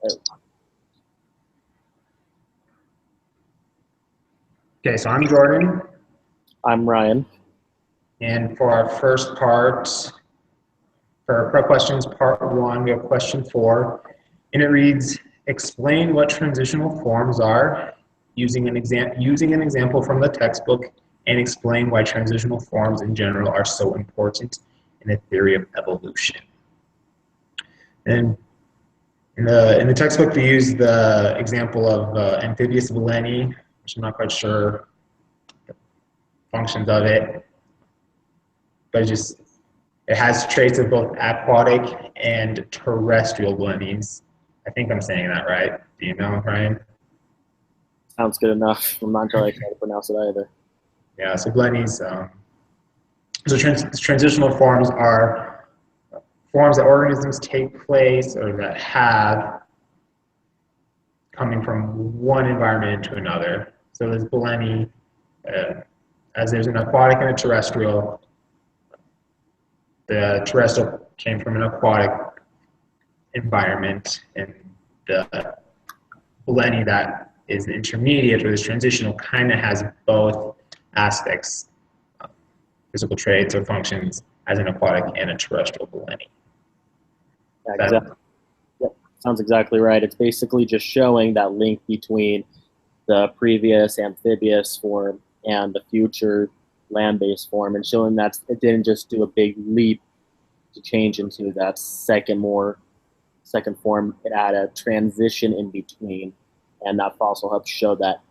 Okay, so I'm Jordan, I'm Ryan. and for our first part, for our prep questions, part one, we have question 4, and it reads, explain what transitional forms are using an example from the textbook, and explain why transitional forms in general are so important in the theory of evolution. And in the textbook, they use the example of amphibious Valeni, which I'm not quite sure the functions of it, but it has traits of both aquatic and terrestrial Valenies. I think I'm saying that right. Do you know, Ryan? Sounds good enough. I'm not entirely sure how to pronounce it either. Yeah, so Valenies. So transitional forms are forms that organisms take place or that have coming from one environment into another. So there's Valeni, as there's an aquatic and a terrestrial. The terrestrial came from an aquatic environment, and the Valeni that is intermediate or is transitional kind of has both aspects, physical traits or functions, as an aquatic and a terrestrial Valeni. Yeah, exactly. Yep. Sounds exactly right. It's basically just showing that link between the previous amphibious form and the future land-based form, and showing that it didn't just do a big leap to change into that second form. It had a transition in between, and that fossil helps show that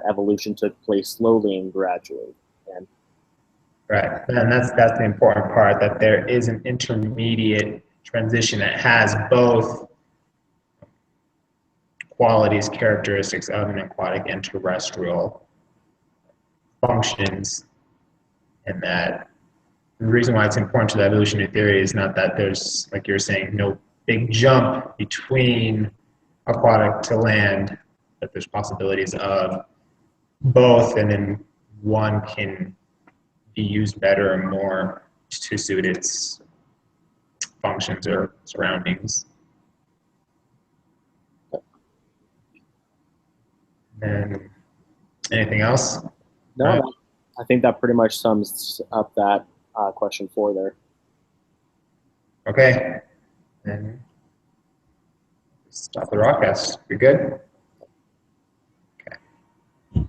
evolution took place slowly and gradually. And right, and that's the important part, that there is an intermediate transition that has both qualities, characteristics of an aquatic and terrestrial functions, and that the reason why it's important to the evolutionary theory is not that there's, like you're saying, no big jump between aquatic to land, that there's possibilities of both, and then one can be used better or more to suit its functions or surroundings. And anything else? no, I think that pretty much sums up that question 4 there. Okay. Then stop the broadcast. You're good?